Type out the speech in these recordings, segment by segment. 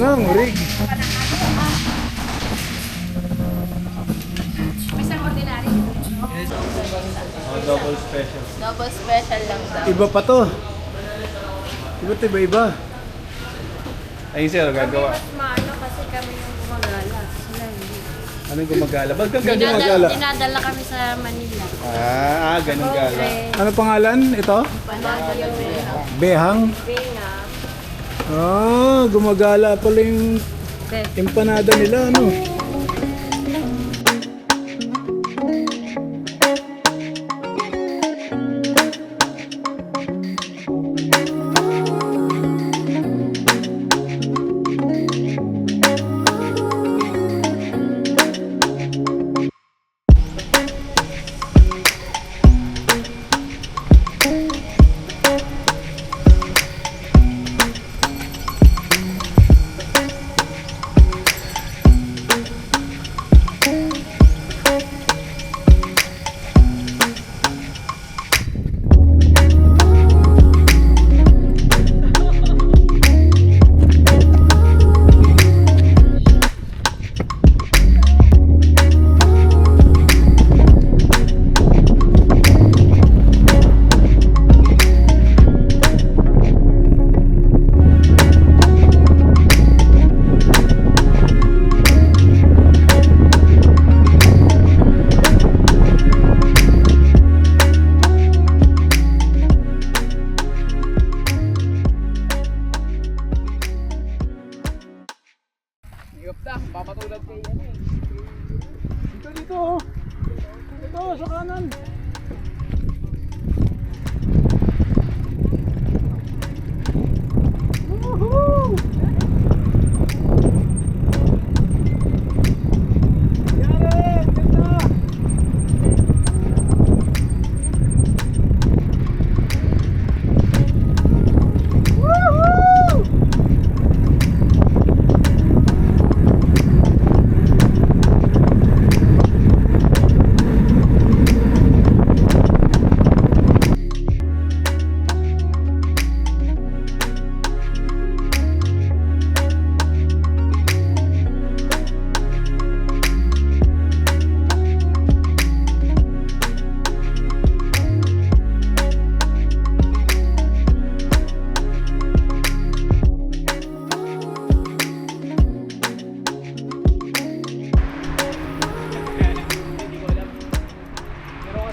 na, murig. Isang ordinary. Double special. Double special lang daw. Iba pa to. Iba. Ayun sir, gagawa. Mas maano kasi kami yung gumagala. Sila hindi. Anong gumagala? Ba't kang gumagala? Dinadala kami sa Manila. Ganun gala. Okay. Ano pangalan? Ito? Panadala Benga. Behang? Benga. Gumagala pala yung empanada nila, ano? Dito. Ito, sa kanan. Woohoo! Yare! Ganda! Woohoo!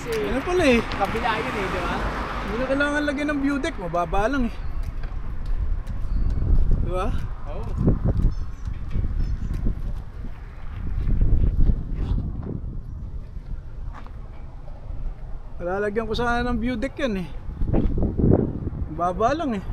Ano pala eh? Kabila yun eh, di ba? Hindi na kailangan lagyan ng view deck, mababa lang eh. Di ba? Oo. Lalagyan ko sana ng view deck yan eh. Mababa lang eh.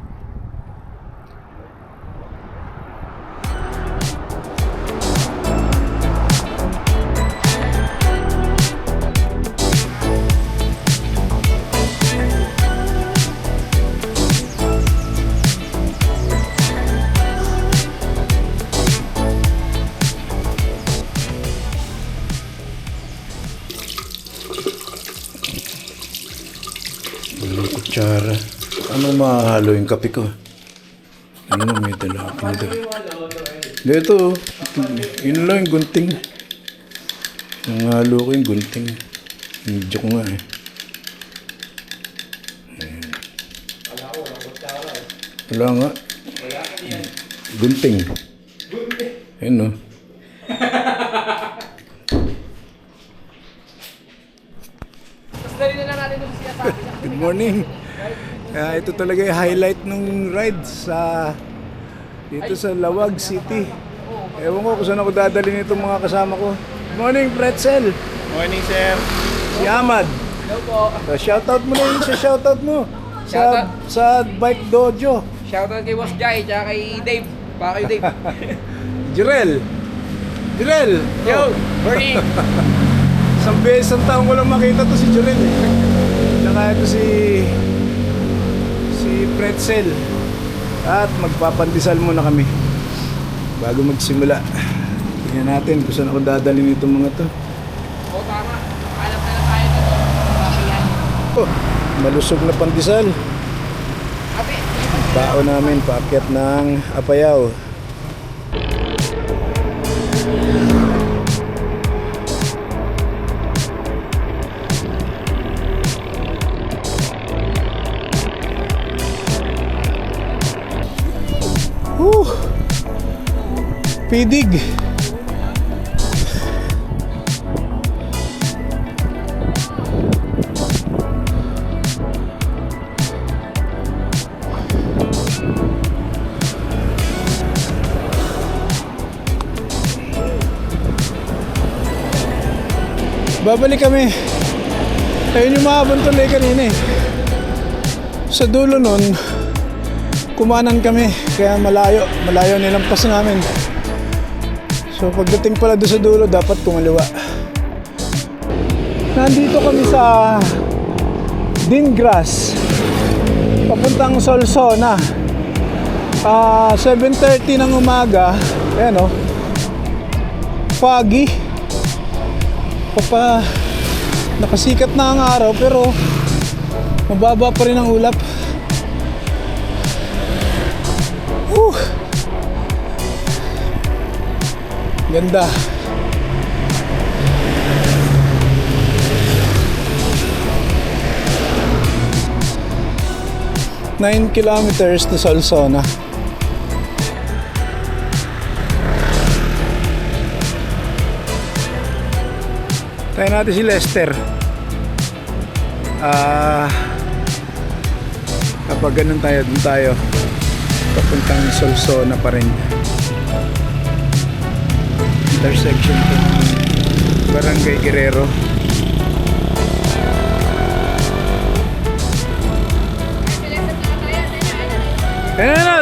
Kutsara. Ano mahalo yung kape ko? Ano may dala ako nito? Dito, yun lang yung gunting. Ang halo ko yung gunting. Medyo ko nga eh. Ayan. Wala nga. Gunting. Ayun o. Good morning. Ito talaga yung highlight ng ride sa dito sa Lawag City. Ewan ko kung saan ako dadalhin itong mga kasama ko. Good morning, Pretzel. Morning sir. Si Ahmad. Hello po. Shoutout mo na yun sa shoutout mo. Sa Bike Dojo. Shoutout kay Boss Jai, tsaka kay Dave. Baka kay Dave. Jirel. Yo, morning. Isang beses ang taong ko lang makita to si Jirel eh. Tsaka ito si Pretzel. At magpapandesal muna kami bago magsimula. Tingnan natin kung saan ako dadalhin itong mga to. Oo, tama. Alam na tayo dito. Bakit yan? Oh, malusog na pandesal. Abi, Bao namin paakyat ng Apayao. Pidig. Babalik kami. Ayun yung mahabang tuloy kanina eh. Sa dulo nun, kumanan kami. Kaya malayo nilampas namin. So pagdating pala doon sa dulo, dapat kumaliwa. Nandito kami sa Dingras, papuntang Solsona. 7:30 ng umaga. Ayan o. Foggy. Nakasikat na ang araw pero mababa pa rin ang ulap. Ganda. Nine kilometers to Solsona. Tayo natin si Lester. Kapag ganun tayo, dun tayo. Papuntang Solsona pa rin. Intersection to Barangay Guerrero.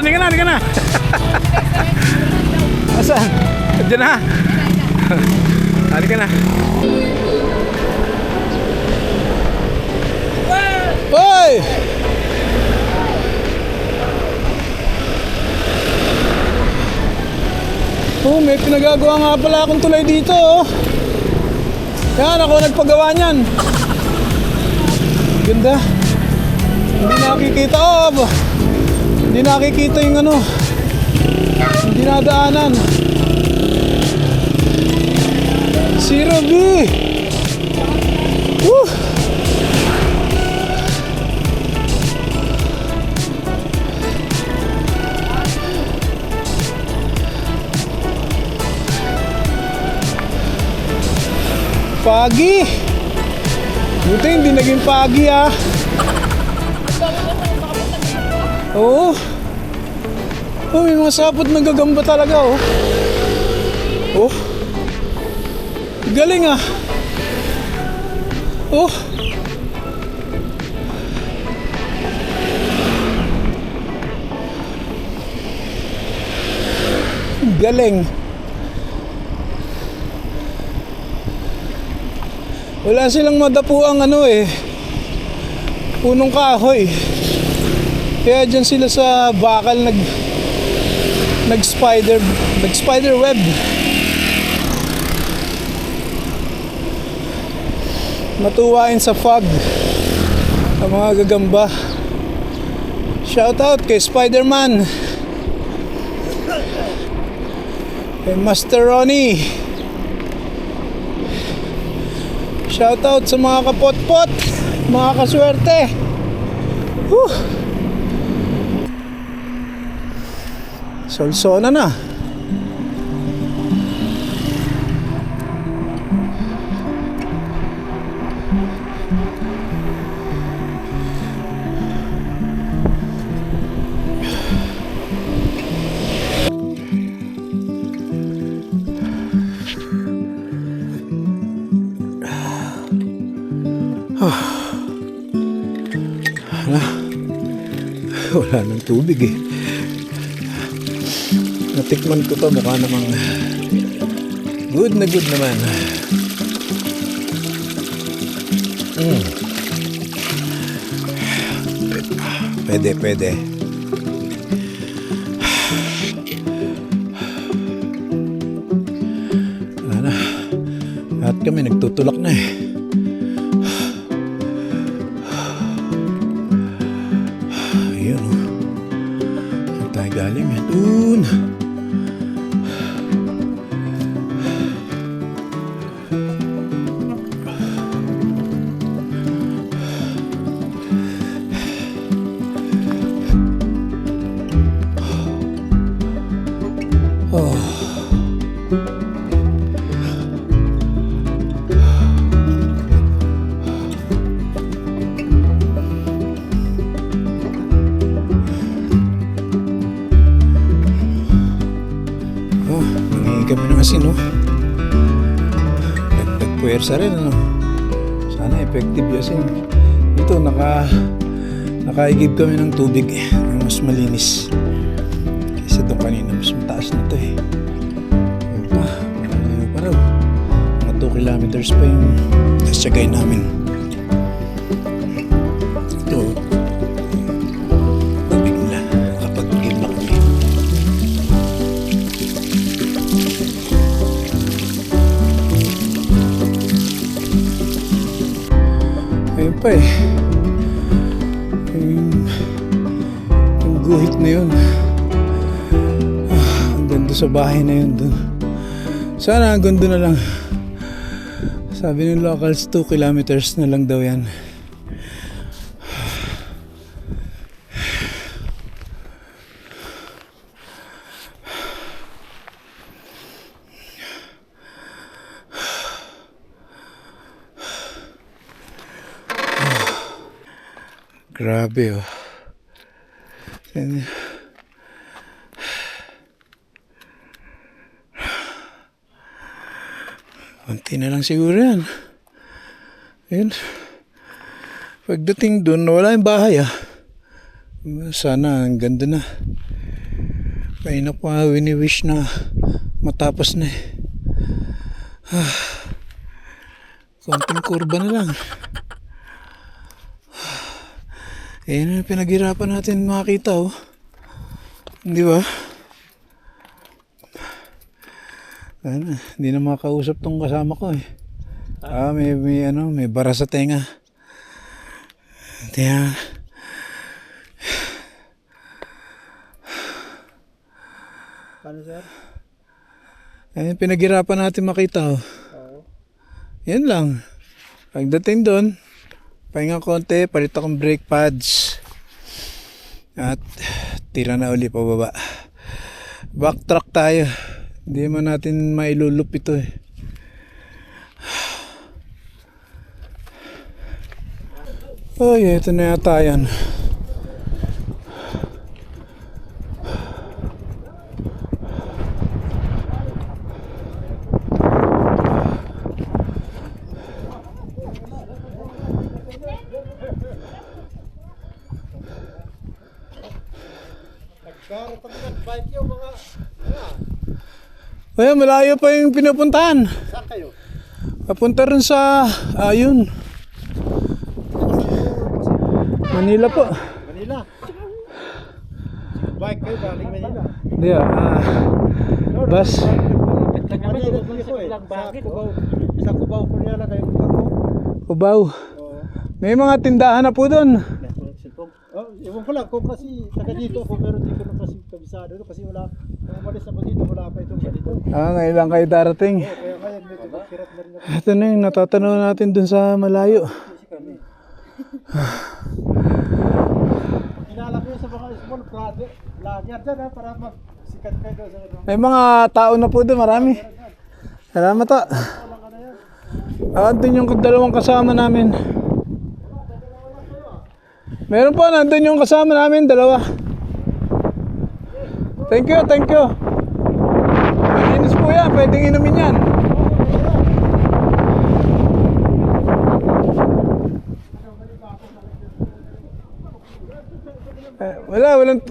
Hindi ka na. Asan? Diyan na. Hindi ka na. Hoy! Oh, may pinagagawa nga pala akong tulay dito, oh. Yan, ako nagpagawa niyan. Ganda. Hindi nakikita, oh. Hindi nakikita yung ano. Hindi nadaanan. Zero B. Woo! Pagi. Buti hindi naging pagi ah. Oo. Oh, may mga sapot na gagamba talaga oh. Oh. Galing ah. Oh. Galing. Wala silang madapuang ano eh, punong kahoy. Kaya dyan sila sa bakal nag-spider web. Matuwain sa fog ang mga gagamba. Shout out kay Spider-Man, kay Master Ronnie. Shout out sa mga kapot-pot, mga kaswerte. Solsona na. Wala nang tubig eh. Natikman ko to, mukha namang good naman. Pwede. Wala na. Lahat kami nagtutulak na eh. Ayun oh. Saan tayo galing yan? Doon. Oh. kasi, no? Dagdag puwersa rin, ano? Sana effective yasin. Ito, nakaigib kami ng tubig na mas malinis. Kaysa doon kanina, mas mataas na to eh. Ayun pa, malayo pa raw. Mga 2 kilometers pa yung nasyagay namin. Ito, tubig nila. Kapag-igib na kami. Ayun pa eh. Yung guhit na yun. Hanggang doon sa bahay na yun doon. Sana hanggang doon na lang. Sabi ng locals 2 kilometers na lang daw yan. Grabe oh. Konti na lang siguro yan. Ayun. Pagdating doon, wala yung bahay ah. Sana ang ganda na. Kaya na pa wini-wish na matapos na eh. Konting kurba na lang. Ayan na pinaghirapan natin makita oh. Di ba? Hindi na makausap tong kasama ko eh. May bara sa tenga. Kaya Paano, sir? ayan pinaghirapan natin makita oh. Oo. Yan lang. Pagdating doon, pahinga konti, palit akong brake pads. At tira na uli pababa. Backtrack tayo. Hindi man natin mailulup ito eh. Oy, ito na yata yan. Bike yung mga... Ay, malayo pa yung pinapuntahan. Saan kayo? Papunta rin sa ayun. Manila po. Manila. Bike kayo galing Manila. Hindi bus. Manila dito eh. Sa Cubao po niya lang kayo punta ko. Cubao. Oo. May mga tindahan na po doon. Oh, ewan ko lang kung kasi taga dito ako pero di ko na kasi kabisado no? Kasi wala, kung umalis ako dito wala pa itong ganito. Ngayon lang kayo darating. Oo, kaya ngayon medyo hirap na rin ako. Ito na yung natatanaw natin doon sa malayo. Kilala ko yun sa mga small vlogger dyan ha, para magsikat kayo doon sa ano. May mga tao na po doon, marami. Salamat to. Andun yung dalawang kasama namin. Meron po, nandun yung kasama namin, dalawa. Thank you, thank you. Malinis po yan, pwedeng inumin yan.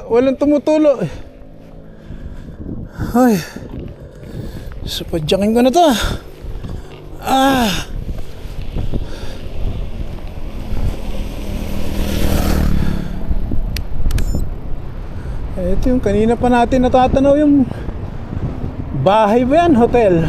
Walang tumutulo. Ay, supadyakin ko na to. Ito yung kanina pa natin natatanaw yung bahay ba yan? Hotel.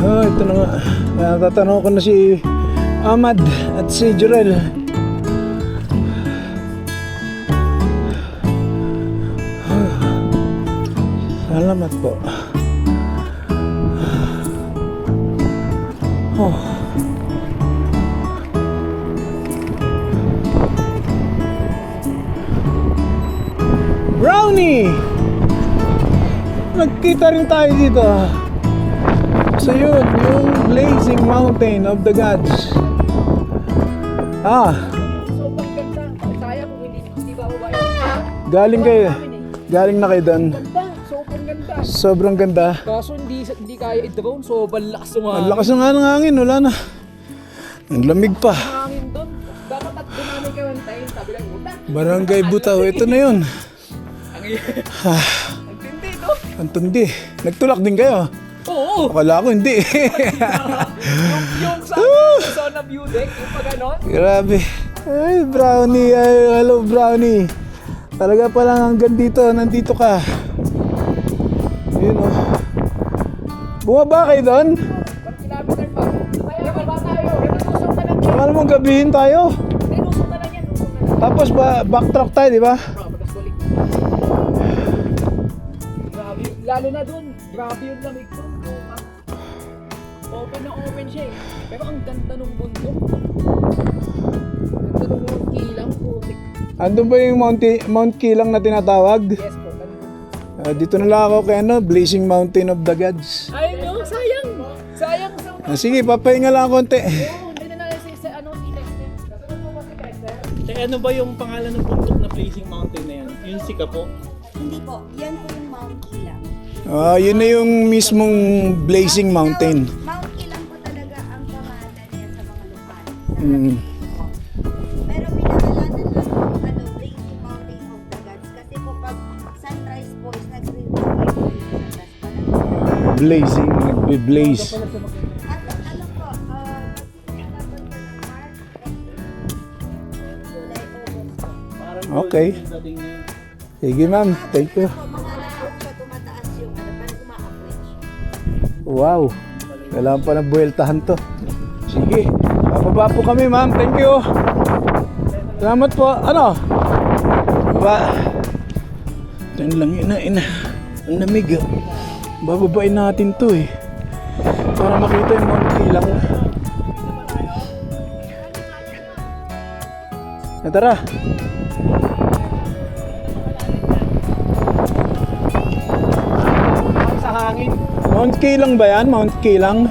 Ito na nga. Natatanaw ko na si Ahmad at si Jurel. Salamat po. Brownie! Nagkita rin tayo dito. So yun, yung Blazing Mountain of the Gods. Sobrang ganda. Sayang kung hindi ba ba Galing na kayo doon. Ganda, sobrang ganda. Sobrang ganda. Kaso hindi kaya i-drone, sobrang lakas ng Ang lakas ng hangin, wala na. Ang lamig pa. hangin doon. Dapat at dumami kayo ng time, sabi lang, uta. Barangay Butaw, ito na yun. Ang tindi to. Ang tundi. Nagtulak din kayo. Oo. Akala ko hindi. Yung sa zona view deck, yung pag ganon. Grabe. Ay, Brownie. Ay, hello, Brownie. Talaga palang hanggang dito. Nandito ka. Yun o. Bumaba kayo doon? 1 kilometer pa. Kaya baba tayo. Lusong na lang. Akala mong gabihin tayo. Hindi, lusong na lang yan. Lusong na lang. Tapos backtrack tayo, di ba? Tapos balik. Grabe. Lalo na dun. Grabe yung lamig dun. Open na open siya eh. Pero ang ganda nung bundok. Ganda nung kilang putik. Andun ba yung Mount Kilang na tinatawag? Yes po. Dito na lang ako kay Blazing Mountain of the Gods. Ay no, sayang. Sayang sa Sige, papahinga lang konti. hindi na nalang si ano si Dexter. Kasunod mo ba si Dexter? ano ba yung pangalan ng bundok na Blazing Mountain na yan? Yung Sikapo? Hindi po, yan po yung Mount Kilang. Yun na yung mismong Blazing Mountain. Mount Kilang po talaga ang pangalan niya sa mga lokal. Mm. Pero pinangalanan lang po Blazing Mountain of the Gods. Kasi po pag sunrise po is nag-reveal po yung labas pa lang. Blazing, nagbe-blaze. At ano po, tapos po ng March, July, August po. Okay. Sige ma'am, thank you. Po, mga alas po siya tumataas yung parang uma-approach. Wow, kailangan pa na buweltahan to. Sige, bababa po kami ma'am, thank you. Salamat po, ano? Baba. Ito lang ina. Ang lamig. Bababain natin to eh. Para makita yung Mount Kilang. Tara. Sa hangin. Mount Kilang ba yan? Mount Kilang?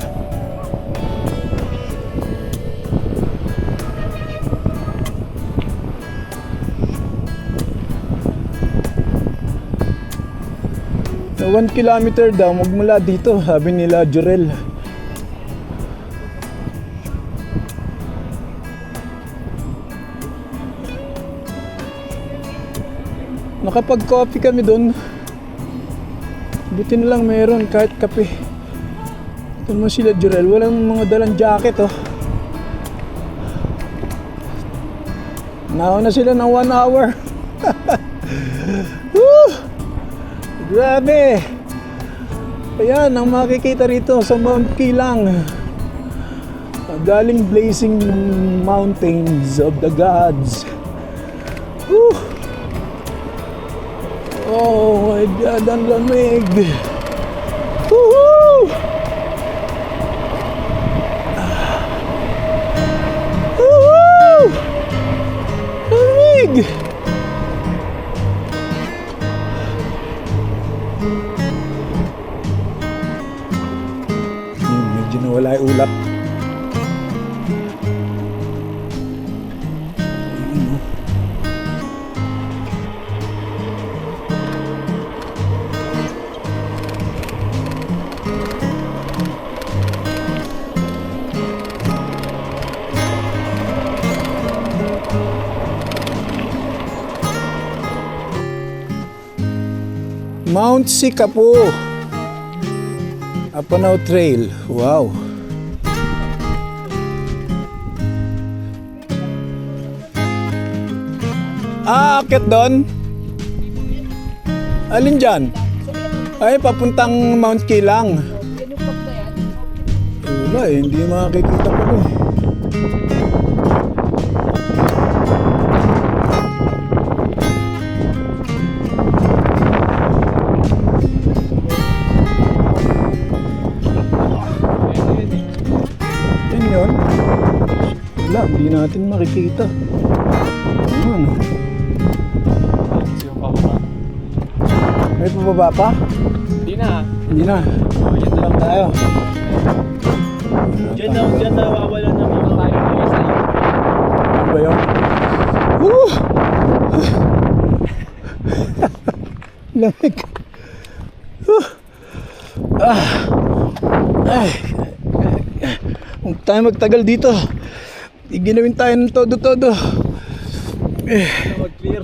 So 1 kilometer daw magmula dito, sabi nila Jurel. Nakapag-coffee kami doon. Buti na lang meron kahit kape. Ito naman sila Jurel, walang mga dalang jacket oh. Nauna sila ng 1 hour. Woo! Grabe! Ayan ang makikita rito sa Mount Kilang. Galing Blazing Mountains of the Gods. Woo! Oh my God, ang lamig! Woohoo! Woohoo! Lamig! Medyo nawala yung ulap. Mount Sikapo, Apanaw Trail. Wow. Akit doon? Alin dyan? Ay, papuntang Mount Kilang. Yan yung pag na yan. Wala eh, hindi makikita ko eh. Yun. Wala, hindi natin makikita. Ano? May pababa pa? Hindi na. Hindi na. Dito lang tayo. Diyan nawawalan ng mga tayo ng isa. Ano ba yun? Woo! Lamig. Ay. Huwag tayo magtagal dito. Iginawin tayo ng todo-todo. Mag-clear.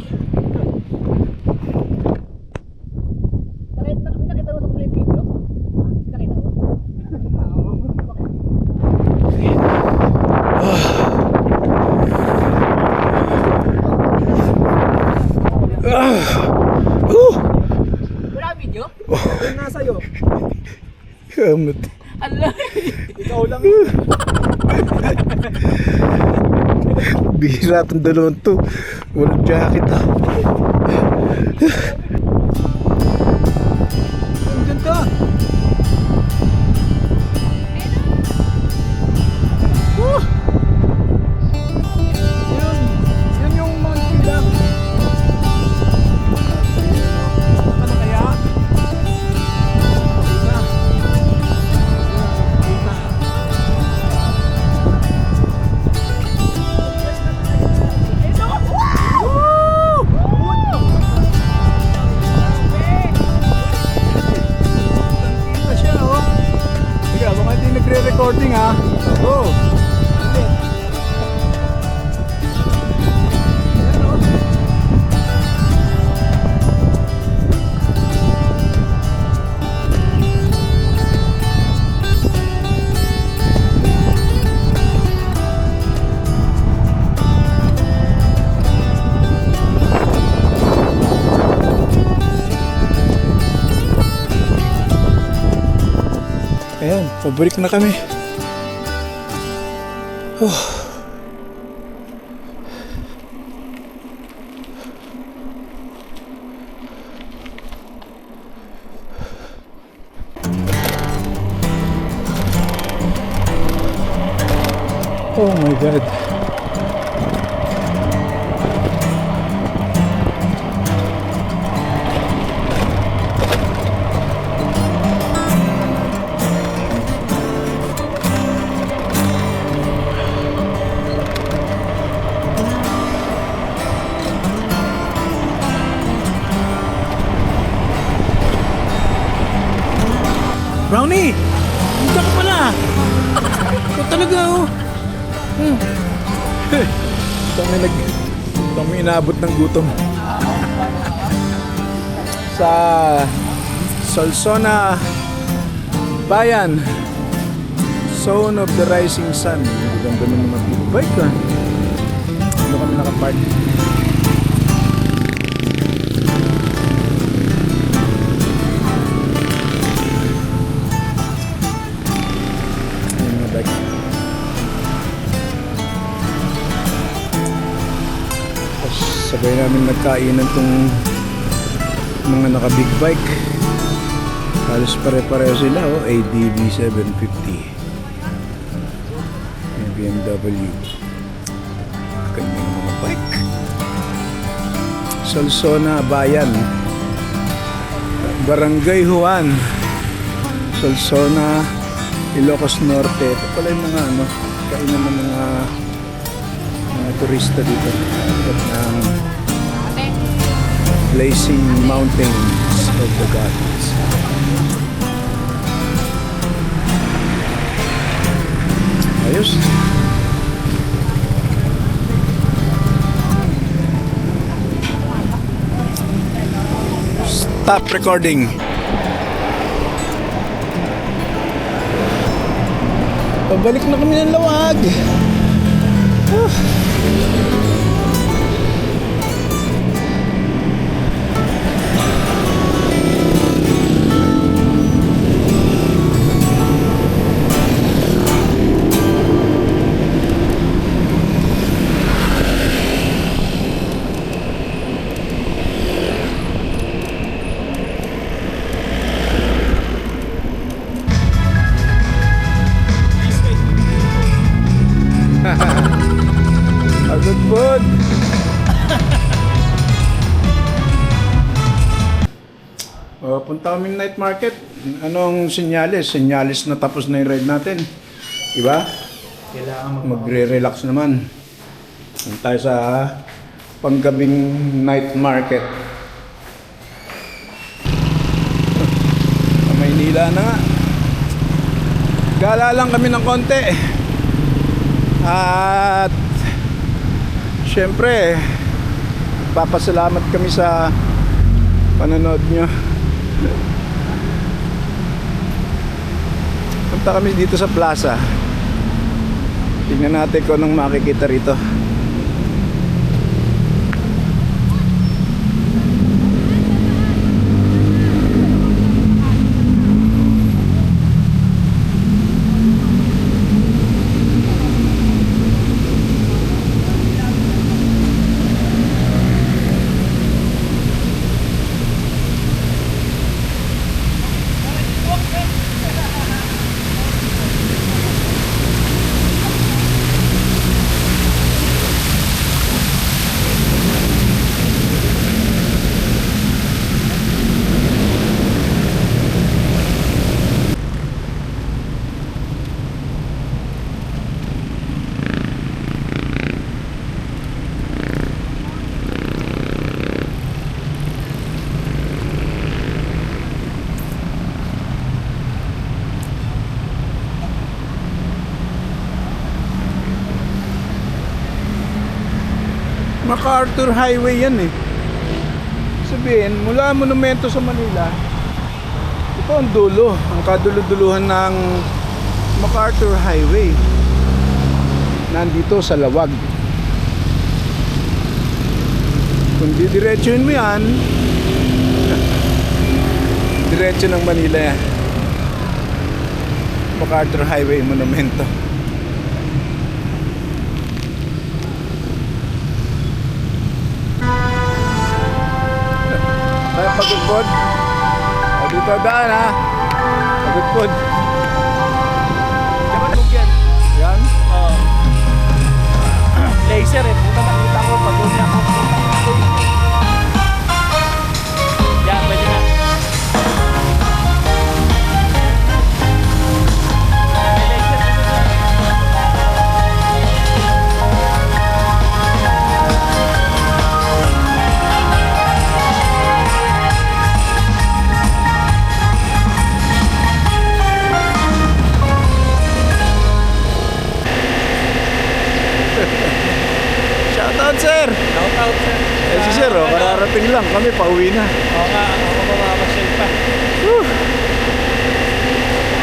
Nakita mo sa play video? Nakita mo? Wala video? Yung nasa iyo. Kamot. Allah! Ikaw lang. Bihira itong dalawang to. Walang jacket ah. Ang ganda. Yun yung mountain lang. Ano kaya? Kita. Kita. Kita siya, oh. Sige, baka hindi nagre-recording, ha? Oh. Ayan, oh. Ayan, pabalik na kami. Oh my God. Brownie! Hindi ka pala! Ito talaga oh! Kami inaabot ng gutom. Sa Solsona Bayan, Zone of the Rising Sun. Ganda ng mga big bike ah. Ano kami nakapark? Ayun mga bike. Tapos sabay namin nagkainan tong mga naka big bike. Halos pare-pareho sila oh, ADV 750. May BMW. Kanyang mga bike. Solsona Bayan, Barangay Juan, Solsona, Ilocos Norte. Ito pala yung mga ano, kainan ng mga turista dito. At ng Blazing Mountains of the Gods. Ayos. Stop recording. Pabalik na kami ng Lawag. Agad pod. Punta kami night market. Anong sinyalis? Sinyalis na tapos na yung ride natin. Diba? Kailangan Magre-relax naman. Punta tayo sa panggabing night market. Sa Maynila na nga. Gala lang kami ng konti. At syempre, papasalamat kami sa panonood nyo. Punta kami dito sa plaza. Tingnan natin kung anong makikita rito. MacArthur Highway yan eh. Sabihin, mula Monumento sa Manila, ito ang dulo, ang kaduluduluhan ng MacArthur Highway. Nandito sa Lawag. Kung didiretsuhin mo yan, diretso ng Manila yan. MacArthur Highway Monumento. Tayo pagudpod. O dito daan ha. Pagudpod. Diba yan? Yan. Oo. Laser eh. Puta nakita ko pag doon niya ako. Yan, pwede na. May laser dito. Shoutout sir. Shout out sir. Eh si sir oh, kararating lang. Kami pauwi na. Oo nga, ako mamamasyal pa.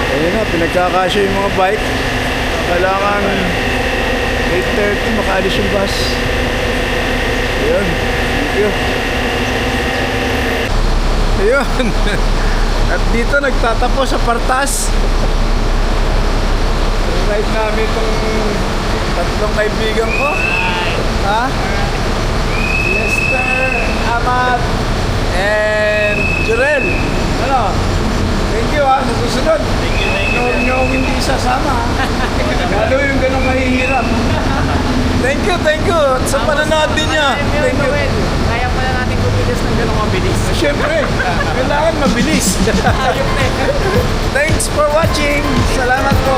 Ayun na, pinagkakasya yung mga bike. Kailangan 8:30 makaalis yung bus. Ayun. Thank you. Ayun. At dito nagtatapos sa Partas. Ride namin itong tatlong kaibigan ko. Ha? Lester, Amat, and Jurel. Ano? Thank you ha, sa susunod. Thank you. Huwag niyo akong hindi sasama. Lalo yung ganun mahihirap. Thank you. At sa panonood din niya. Thank you. Kaya pala natin kumilos ng gano'ng mabilis. Siyempre, kailangan mabilis. Ayok na eh. Thanks for watching. Salamat po.